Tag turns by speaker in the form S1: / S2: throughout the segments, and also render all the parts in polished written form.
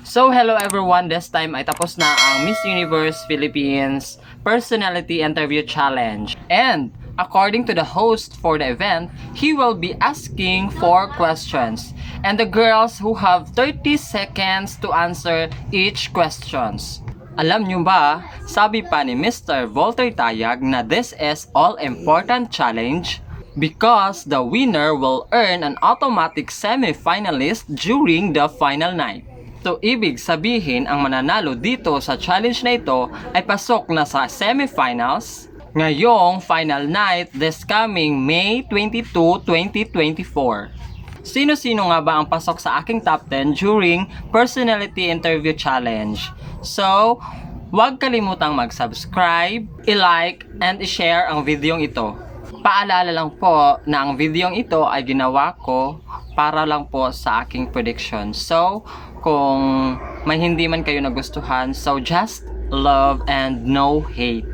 S1: So hello everyone, this time ay tapos na ang Miss Universe Philippines Personality Interview Challenge. And according to the host for the event, he will be asking 4 questions. And the girls who have 30 seconds to answer each questions. Alam nyo ba, sabi pa ni Mr. Volter Tayag na this is all-important challenge because the winner will earn an automatic semi-finalist during the final night. So, ibig sabihin, ang mananalo dito sa challenge na ito ay pasok na sa semi-finals ngayong final night this coming May 22, 2024. Sino-sino nga ba ang pasok sa aking top 10 during Personality Interview Challenge? So, huwag kalimutang mag-subscribe, i-like, and i-share ang videong ito. Paalala lang po na ang videong ito ay ginawa ko para lang po sa aking prediction. So, kung may hindi man kayo nagustuhan, so just love and no hate.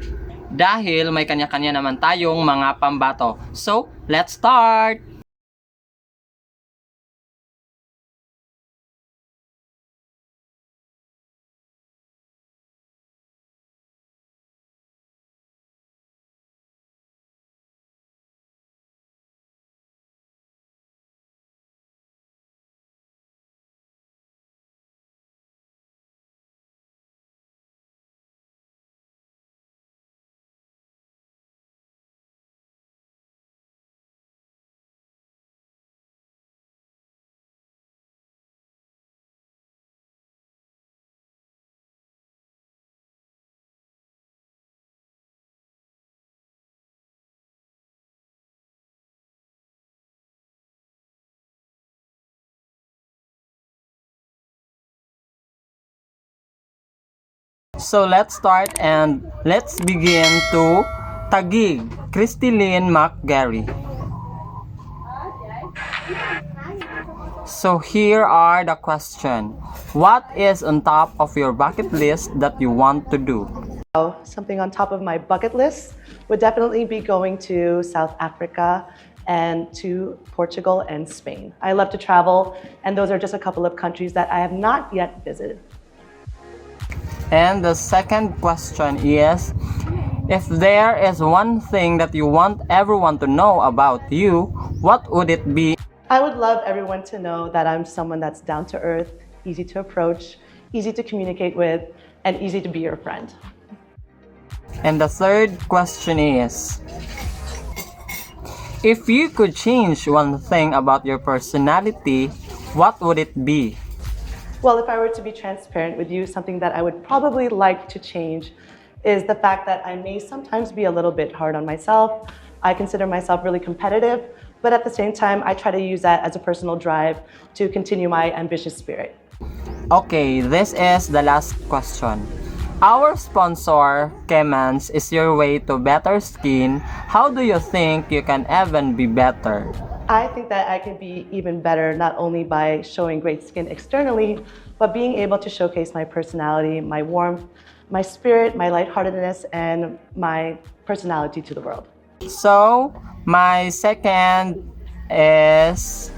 S1: Dahil may kanya-kanya naman tayong mga pambato. So, let's start! So let's start and let's begin to Taguig, 𝐏𝐞𝐫𝐬𝐨𝐚. So here are the question. What is on top of your bucket list that you want to do?
S2: Something on top of my bucket list would definitely be going to South Africa and to Portugal and Spain. I love to travel, and those are just a couple of countries that I have not yet visited.
S1: And the second question is, if there is one thing that you want everyone to know about you, what would it be?
S2: I would love everyone to know that I'm someone that's down to earth, easy to approach, easy to communicate with, and easy to be your friend.
S1: And the third question is, if you could change one thing about your personality, what would it be?
S2: Well, if I were to be transparent with you, something that I would probably like to change is the fact that I may sometimes be a little bit hard on myself. I consider myself really competitive, but at the same time, I try to use that as a personal drive to continue my ambitious spirit.
S1: Okay, this is the last question. Our sponsor, 𝐏𝐞𝐫𝐬𝐨, is your way to better skin. How do you think you can even be better?
S2: I think that I can be even better not only by showing great skin externally, but being able to showcase my personality, my warmth, my spirit, my lightheartedness, and my personality to the world.
S1: So, my second is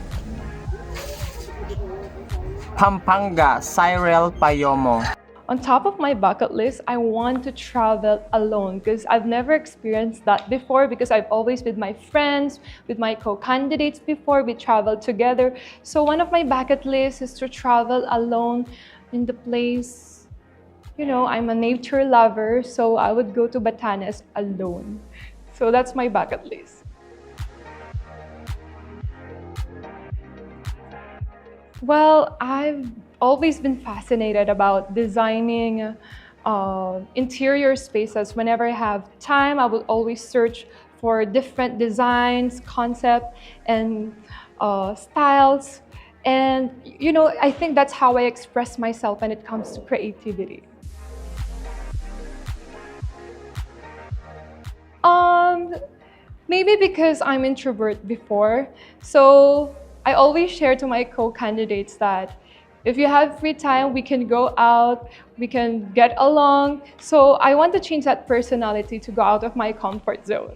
S1: Pampanga, Cyril Payomo.
S3: On top of my bucket list, I want to travel alone because I've never experienced that before because I've always with my friends, with my co-candidates before, we traveled together. So one of my bucket lists is to travel alone in the place, you know, I'm a nature lover, so I would go to Batanes alone. So that's my bucket list. Well, I've always been fascinated about designing interior spaces. Whenever I have time, I will always search for different designs, concept, and styles. And, you know, I think that's how I express myself when it comes to creativity. Maybe because I'm introvert before, so I always share to my co-candidates that if you have free time, we can go out, we can get along. So I want to change that personality to go out of my comfort zone.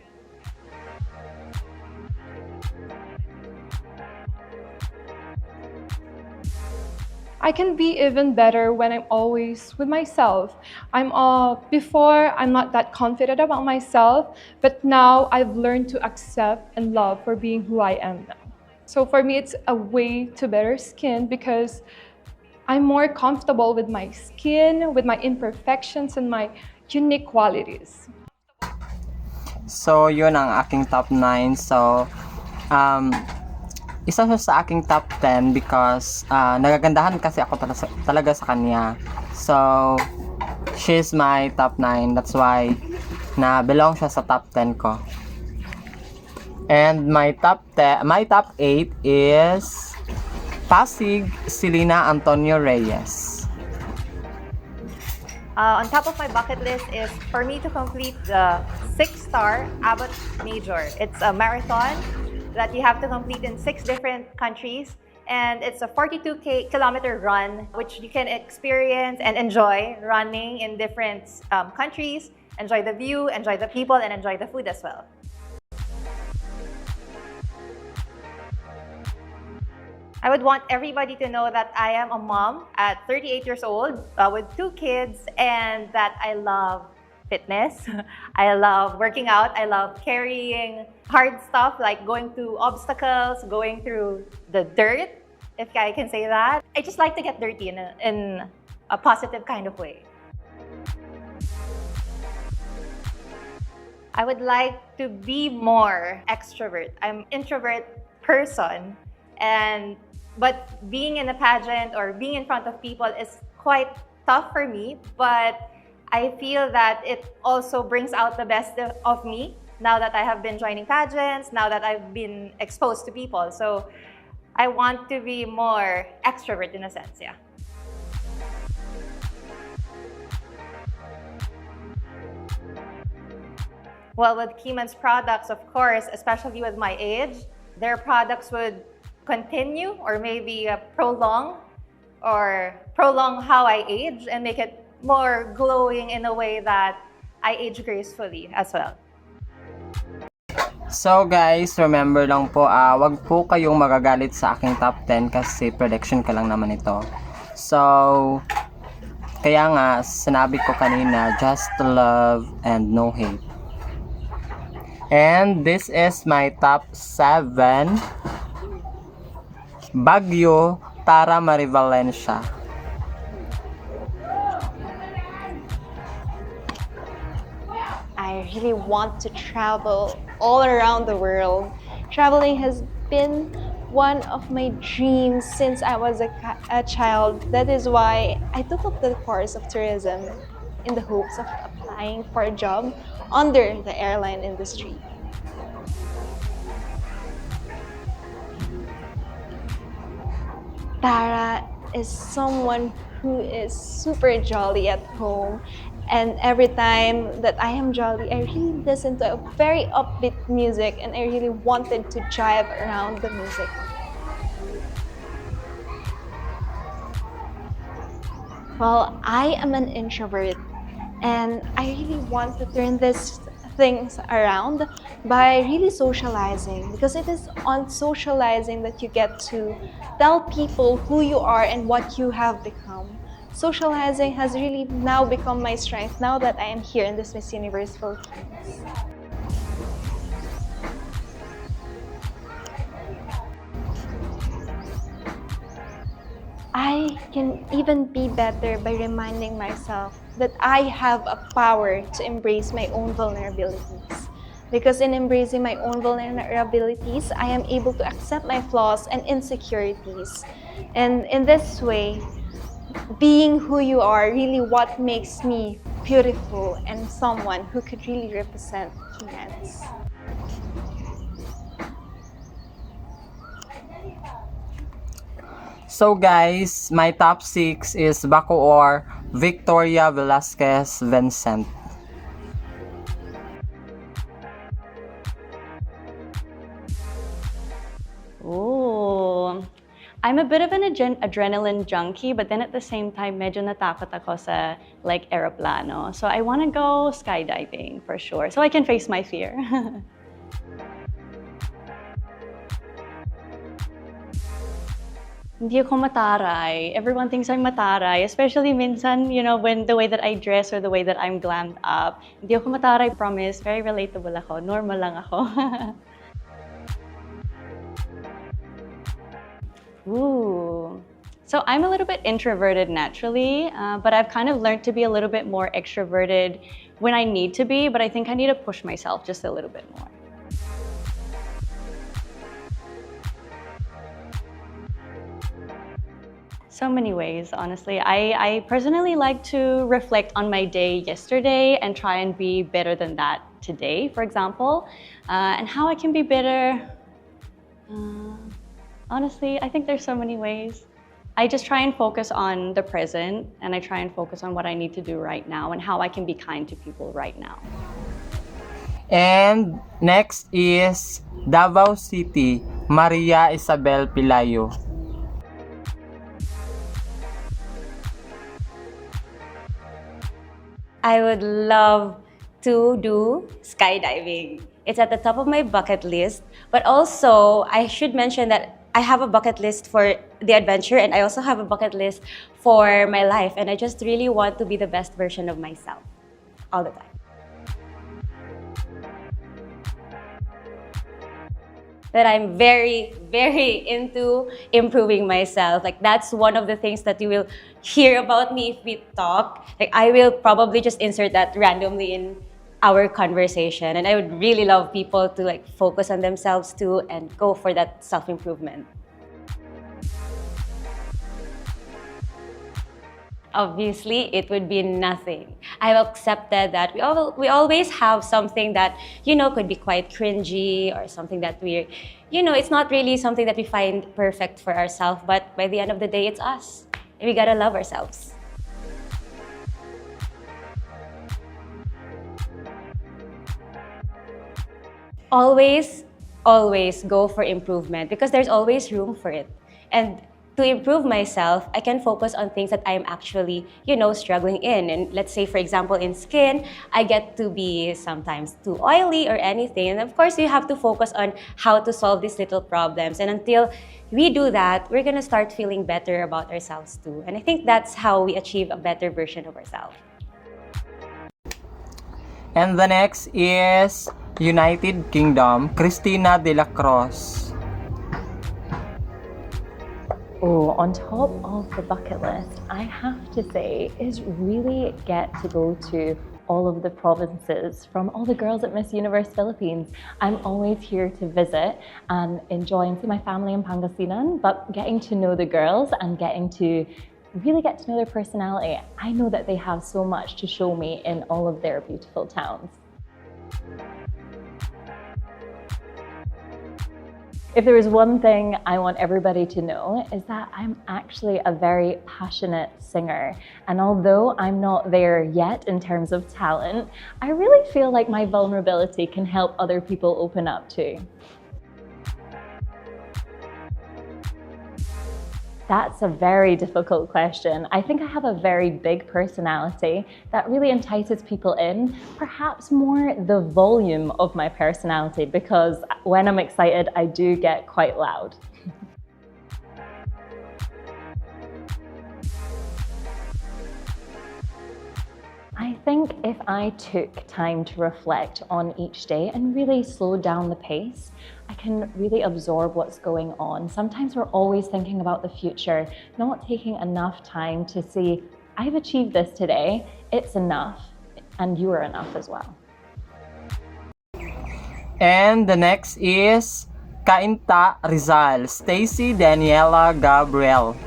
S3: I can be even better when I'm always with myself. Before I'm not that confident about myself, but now I've learned to accept and love for being who I am now. So for me, it's a way to better skin because I'm more comfortable with my skin, with my imperfections, and my unique qualities.
S1: So, yun ang aking top 9. So, um, isa siya sa aking top 10 because nagagandahan kasi ako talaga sa kanya. So, she's my top 9. That's why na belong siya sa top 10 ko. And my top 8 is Pasig Selena Antonio Reyes.
S4: On top of my bucket list is for me to complete the 6-star Abbott Major. It's a marathon that you have to complete in 6 different countries. And it's a 42-kilometer run, which you can experience and enjoy running in different countries, enjoy the view, enjoy the people, and enjoy the food as well. I would want everybody to know that I am a mom at 38 years old with 2 kids and that I love fitness. I love working out. I love carrying hard stuff like going through obstacles, going through the dirt, if I can say that. I just like to get dirty in a positive kind of way. I would like to be more extrovert. I'm an introvert person, but being in a pageant or being in front of people is quite tough for me, but I feel that it also brings out the best of me now that I have been joining pageants, now that I've been exposed to people. So I want to be more extrovert in a sense, yeah. Well, with 𝐏𝐞𝐫𝐬𝐸's products, of course, especially with my age, their products would continue or maybe prolong how I age and make it more glowing in a way that I age gracefully as well.
S1: So guys, remember lang po, wag po kayong magagalit sa aking top 10 kasi prediction ka lang naman ito. So, kaya nga, sinabi ko kanina, just love and no hate. And this is my top 7. Baguio, Tara Marivalencia.
S5: I really want to travel all around the world. Traveling has been one of my dreams since I was a child. That is why I took up the course of tourism in the hopes of applying for a job under the airline industry. Tara is someone who is super jolly at home, and every time that I am jolly, I really listen to a very upbeat music and I really wanted to jive around the music. Well, I am an introvert and I really want to turn these things around by really socializing, because it is on socializing that you get to tell people who you are and what you have become. Socializing has really now become my strength now that I am here in this Miss Universe Philippines. I can even be better by reminding myself that I have a power to embrace my own vulnerabilities. Because in embracing my own vulnerabilities, I am able to accept my flaws and insecurities. And in this way, being who you are really what makes me beautiful and someone who could really represent humans.
S1: So guys, my top 6 is Bacoor, Victoria Velasquez Vincent.
S6: Ooh. I'm a bit of an adrenaline junkie, but then at the same time, medyo natakot ako sa like aeroplano. So I want to go skydiving for sure, so I can face my fear. Hindi ako mataray. Everyone thinks I'm mataray, especially minsan, you know, when the way that I dress or the way that I'm glammed up. Hindi ako mataray, promise. Very relatable ako. Normal lang ako. Ooh. So I'm a little bit introverted naturally, but I've kind of learned to be a little bit more extroverted when I need to be, but I think I need to push myself just a little bit more. So many ways, honestly. I personally like to reflect on my day yesterday and try and be better than that today, for example. And how I can be better, honestly, I think there's so many ways. I just try and focus on the present, and I try and focus on what I need to do right now and how I can be kind to people right now.
S1: And next is Davao City, Maria Isabel Pilayo.
S7: I would love to do skydiving. It's at the top of my bucket list, but also I should mention that I have a bucket list for the adventure and I also have a bucket list for my life, and I just really want to be the best version of myself all the time. That I'm very, very into improving myself. Like, that's one of the things that you will hear about me if we talk. Like, I will probably just insert that randomly in our conversation. And I would really love people to like focus on themselves too and go for that self-improvement. Obviously, it would be nothing. I've accepted that we always have something that, you know, could be quite cringy or something that we're, you know, it's not really something that we find perfect for ourselves, but by the end of the day, it's us. And we gotta love ourselves. Always, always go for improvement because there's always room for it. And to improve myself, I can focus on things that I'm actually, you know, struggling in. And let's say, for example, in skin, I get to be sometimes too oily or anything. And of course, you have to focus on how to solve these little problems. And until we do that, we're gonna start feeling better about ourselves too. And I think that's how we achieve a better version of ourselves.
S1: And the next is United Kingdom, Christina de la Cruz.
S8: Oh, on top of the bucket list, I have to say, is really get to go to all of the provinces from all the girls at Miss Universe Philippines. I'm always here to visit and enjoy and see my family in Pangasinan, but getting to know the girls and getting to really get to know their personality. I know that they have so much to show me in all of their beautiful towns. If there is one thing I want everybody to know is that I'm actually a very passionate singer. And although I'm not there yet in terms of talent, I really feel like my vulnerability can help other people open up too. That's a very difficult question. I think I have a very big personality that really entices people in, perhaps more the volume of my personality, because when I'm excited, I do get quite loud. I think if I took time to reflect on each day and really slow down the pace, I can really absorb what's going on. Sometimes we're always thinking about the future, not taking enough time to see, I've achieved this today, it's enough, and you are enough as well.
S1: And the next is Cainta Rizal, Stacy Daniela Gabriel.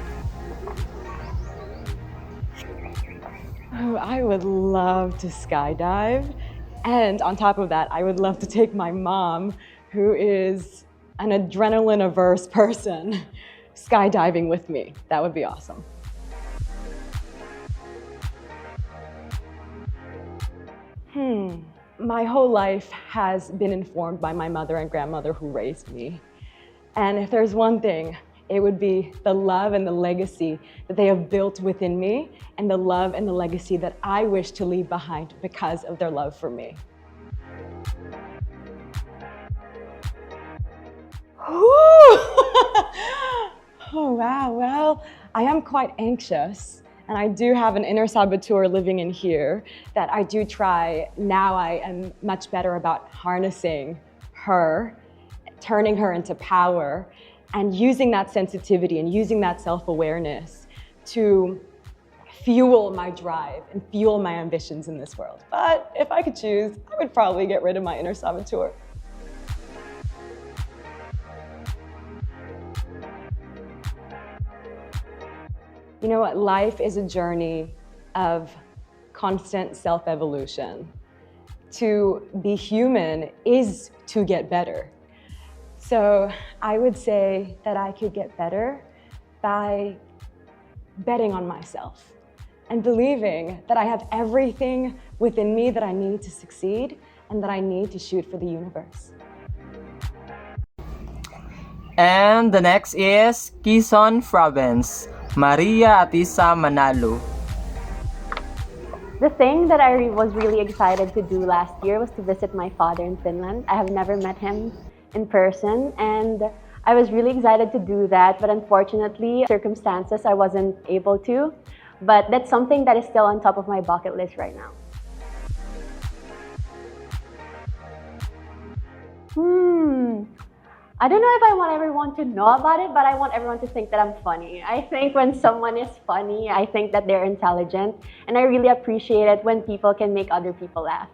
S9: Oh, I would love to skydive. And on top of that, I would love to take my mom, who is an adrenaline-averse person, skydiving with me. That would be awesome. My whole life has been informed by my mother and grandmother who raised me. And if there's one thing, it would be the love and the legacy that they have built within me, and the love and the legacy that I wish to leave behind because of their love for me. Oh, wow. Well, I am quite anxious, and I do have an inner saboteur living in here that I do try. Now I am much better about harnessing her, turning her into power, and using that sensitivity and using that self-awareness to fuel my drive and fuel my ambitions in this world. But if I could choose, I would probably get rid of my inner saboteur. You know what? Life is a journey of constant self-evolution. To be human is to get better. So I would say that I could get better by betting on myself and believing that I have everything within me that I need to succeed and that I need to shoot for the universe.
S1: And the next is Quezon Province, Maria Atisa Manalo.
S10: The thing that I was really excited to do last year was to visit my father in Finland. I have never met him in person, and I was really excited to do that, but unfortunately, circumstances, I wasn't able to. But that's something that is still on top of my bucket list right now. I don't know if I want everyone to know about it, but I want everyone to think that I'm funny. I think when someone is funny, I think that they're intelligent, and I really appreciate it when people can make other people laugh.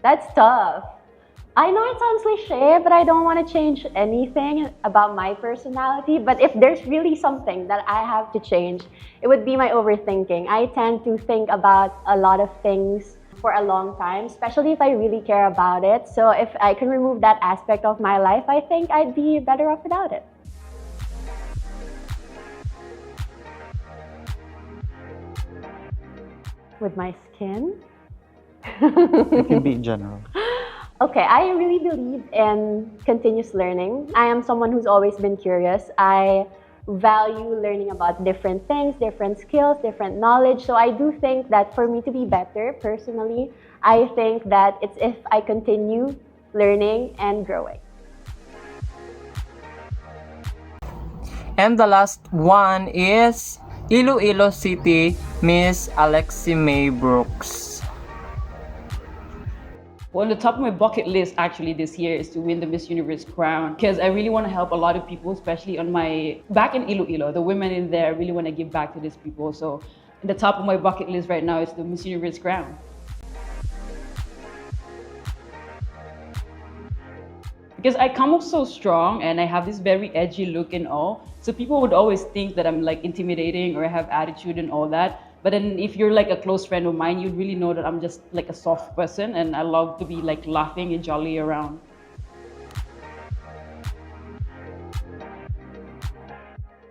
S10: That's tough. I know it sounds cliche, but I don't want to change anything about my personality. But if there's really something that I have to change, it would be my overthinking. I tend to think about a lot of things for a long time, especially if I really care about it. So if I can remove that aspect of my life, I think I'd be better off without it. With my skin?
S11: It can be in general.
S10: Okay, I really believe in continuous learning. I am someone who's always been curious. I value learning about different things, different skills, different knowledge. So I do think that for me to be better personally, I think that it's if I continue learning and growing.
S1: And the last one is Iloilo City, Miss Alexi May Brooks.
S12: Well, on the top of my bucket list actually this year is to win the Miss Universe crown, because I really want to help a lot of people, especially back in Iloilo, the women in there. I really want to give back to these people. So the top of my bucket list right now is the Miss Universe crown. Because I come off so strong and I have this very edgy look and all. So people would always think that I'm like intimidating or I have attitude and all that. But then if you're like a close friend of mine, you'd really know that I'm just like a soft person and I love to be like laughing and jolly around.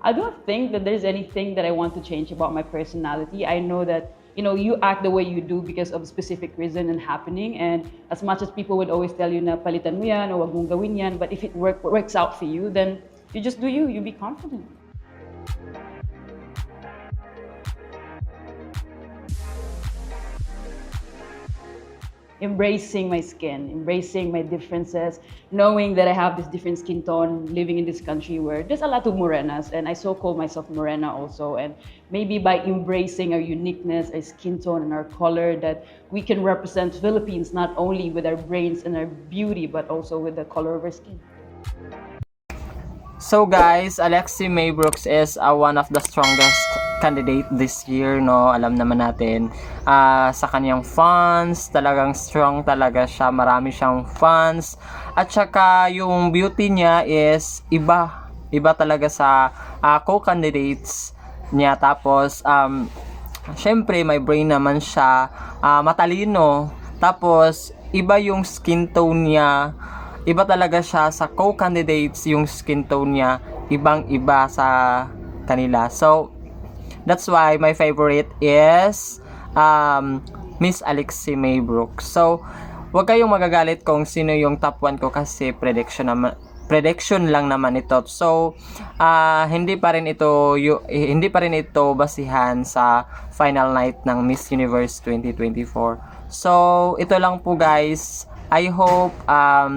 S12: I don't think that there's anything that I want to change about my personality. I know that, you know, you act the way you do because of a specific reason and happening. And as much as people would always tell you na palitan mo yan o wag mong gawin yan, but if it works out for you, then you just do you be confident. Embracing my skin, embracing my differences, knowing that I have this different skin tone, living in this country where there's a lot of morenas, and I so call myself morena also. And maybe by embracing our uniqueness, our skin tone, and our color, that we can represent Philippines not only with our brains and our beauty, but also with the color of our skin.
S1: So guys, Alexi May Brooks is one of the strongest candidate this year, no? Alam naman natin sa kanyang fans, talagang strong talaga siya, marami siyang fans. At saka yung beauty niya is iba talaga sa co-candidates niya. Tapos syempre may brain naman siya, matalino. Tapos iba yung skin tone niya. Iba talaga siya sa co-candidates, yung skin tone niya, ibang-iba sa kanila. So, that's why my favorite is Miss Alexi May Brooks. So, wag kayong magagalit kung sino yung top 1 ko kasi prediction lang naman ito. So, hindi pa rin ito basihan sa final night ng Miss Universe 2024. So, ito lang po guys. I hope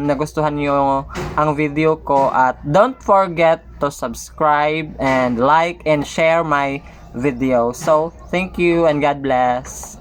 S1: nagustuhan nyo ang video ko at don't forget to subscribe and like and share my video. So, thank you and God bless.